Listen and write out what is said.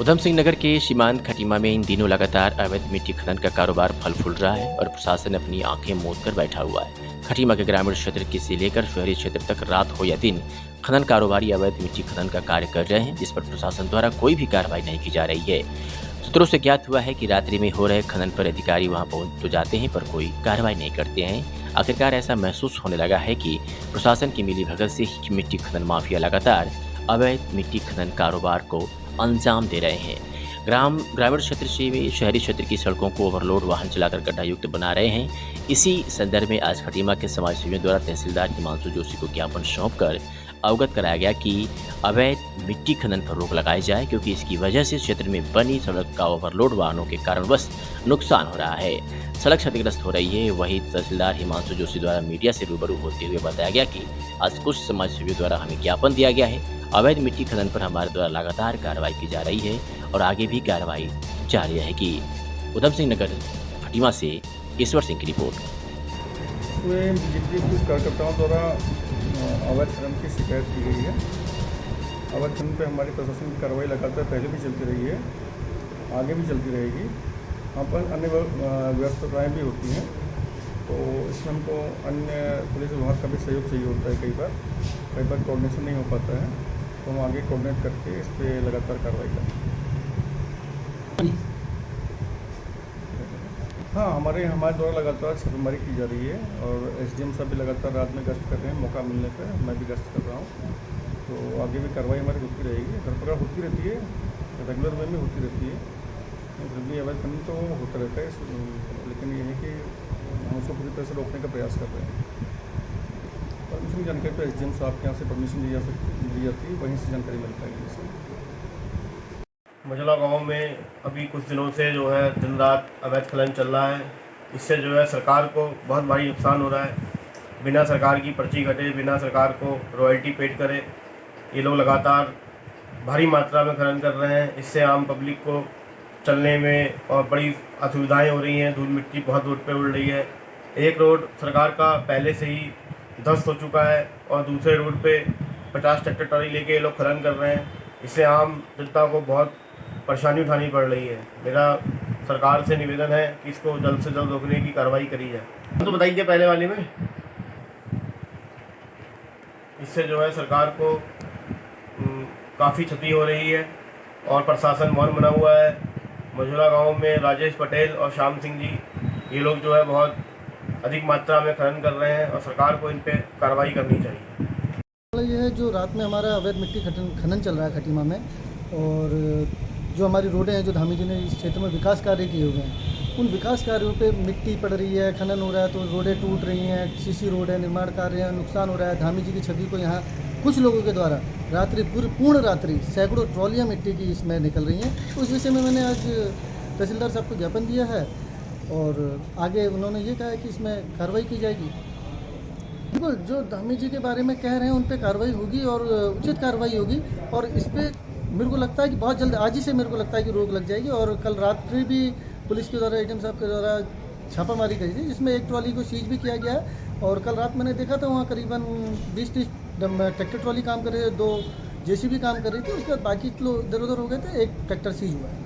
उधम सिंह नगर के सीमांत खटीमा में इन दिनों लगातार अवैध मिट्टी खनन का कारोबार फल फूल रहा है और प्रशासन अपनी आंखें मूंद कर बैठा हुआ है। खटीमा के ग्रामीण क्षेत्र से लेकर शहरी क्षेत्र तक रात हो या दिन खनन कारोबारी अवैध मिट्टी खनन का कार्य कर रहे हैं, जिस पर प्रशासन द्वारा कोई भी कार्रवाई नहीं की जा रही है। सूत्रों से ज्ञात हुआ है कि रात्रि में हो रहे खनन पर अधिकारी वहां पहुंच तो जाते हैं, पर कोई कार्रवाई नहीं करते हैं। आखिरकार ऐसा महसूस होने लगा है कि प्रशासन की मिलीभगत से ही मिट्टी खनन माफिया लगातार अवैध मिट्टी खनन कारोबार को अंजाम दे रहे हैं। ग्रामीण क्षेत्र से भी शहरी क्षेत्र की सड़कों को ओवरलोड वाहन चलाकर गड्ढायुक्त बना रहे हैं। इसी संदर्भ में आज खटीमा के समाजसेवियों द्वारा तहसीलदार हिमांशु जोशी को ज्ञापन सौंपकर अवगत कराया गया कि अवैध मिट्टी खनन पर रोक लगाई जाए, क्योंकि इसकी वजह से क्षेत्र में बनी सड़क का ओवरलोड वाहनों के कारणवश नुकसान हो रहा है, सड़क क्षतिग्रस्त हो रही है। वहीं तहसीलदार हिमांशु जोशी द्वारा मीडिया से रूबरू होते हुए बताया गया कि आज कुछ समाजसेवियों द्वारा हमें ज्ञापन दिया गया है। अवैध मिट्टी खनन पर हमारे द्वारा लगातार कार्रवाई की जा रही है और आगे भी कार्रवाई जारी रहेगी। उधम सिंह नगर खटीमा से ईश्वर सिंह की रिपोर्ट। इसमें जितनी कुछ कार्यकर्ताओं द्वारा अवैध खनन की शिकायत की गई है। अवैध खनन पर हमारी प्रशासन की कार्रवाई लगातार पहले भी चलती रही है, आगे भी चलती रहेगी। वहाँ पर अन्य व्यवस्थाएँ भी होती हैं, तो इसमें हमको अन्य पुलिस विभाग का भी सहयोग चाहिए होता है। कई बार कोऑर्डिनेशन नहीं हो पाता है, तो हम आगे कोऑर्डिनेट करके इस पर लगातार कार्रवाई करें। हाँ, हमारे द्वारा लगातार छापेमारी की जा रही है और एसडीएम साहब भी लगातार रात में गश्त कर रहे हैं। मौका मिलने पर मैं भी गश्त कर रहा हूँ, तो आगे भी कार्रवाई हमारी होती रहेगी। धरपकड़ होती रहती है, रेगुलर वे में होती रहती है। फिर भी अवैध खनन तो होता रहता है, लेकिन ये है कि हम उसको पूरी तरह से रोकने का प्रयास कर रहे हैं। परमिशन की जानकारी तो एसडीएम साहब के यहाँ से परमिशन दी जाती है, वहीं से जानकारी मिल पाएगी। मझौला गांव में अभी कुछ दिनों से जो है दिन रात अवैध खनन चल रहा है। इससे जो है सरकार को बहुत भारी नुकसान हो रहा है। बिना सरकार की पर्ची कटे, बिना सरकार को रॉयल्टी पेड करे, ये लोग लगातार भारी मात्रा में खनन कर रहे हैं। इससे आम पब्लिक को चलने में और बड़ी असुविधाएं हो रही हैं। धूल मिट्टी बहुत रोड पे उड़ रही है। एक रोड सरकार का पहले से ही ध्वस्त हो चुका है और दूसरे रोड पे 50 ट्रैक्टर ट्रॉली लेके ये लोग खनन कर रहे हैं। इससे आम जनता को बहुत परेशानी उठानी पड़ रही है। मेरा सरकार से निवेदन है कि इसको जल्द से जल्द रोकने की कार्रवाई करी जाए। तो बताइए पहले वाले में इससे जो है सरकार को काफ़ी क्षति हो रही है और प्रशासन मौन बना हुआ है। मझौला गांव में राजेश पटेल और श्याम सिंह जी, ये लोग जो है बहुत अधिक मात्रा में खनन कर रहे हैं और सरकार को इन पे कार्रवाई करनी चाहिए। ये है जो रात में हमारा अवैध मिट्टी खनन चल रहा है खटीमा में, और जो हमारी रोडें हैं, जो धामी जी ने इस क्षेत्र में विकास कार्य किए हुए हैं, उन विकास कार्यों पे मिट्टी पड़ रही है, खनन हो रहा है, तो रोडें टूट रही हैं, सीसी रोड है, निर्माण कार्य है, नुकसान हो रहा है। धामी जी की छवि को यहाँ कुछ लोगों के द्वारा पूर्ण रात्रि सैकड़ों ट्रॉलियाँ मिट्टी की इसमें निकल रही हैं। तो उस विषय में मैंने आज तहसीलदार साहब को ज्ञापन दिया है और आगे उन्होंने ये कहा है कि इसमें कार्रवाई की जाएगी। बिल्कुल, जो धामी जी के बारे में कह रहे हैं उन पर कार्रवाई होगी और उचित कार्रवाई होगी, और इस पर मेरे को लगता है कि बहुत जल्द, आज ही से मेरे को लगता है कि रोक लग जाएगी। और कल रात्रि भी पुलिस के द्वारा, एडीएम साहब के द्वारा छापामारी करी थी, जिसमें एक ट्रॉली को सीज भी किया गया है। और कल रात मैंने देखा था वहाँ करीबन 20-30 ट्रैक्टर ट्रॉली काम कर रहे थे, 2 जेसीबी काम कर रही थी। उसके बाद बाकी लोग इधर उधर हो गए थे, एक ट्रैक्टर सीज हुआ है।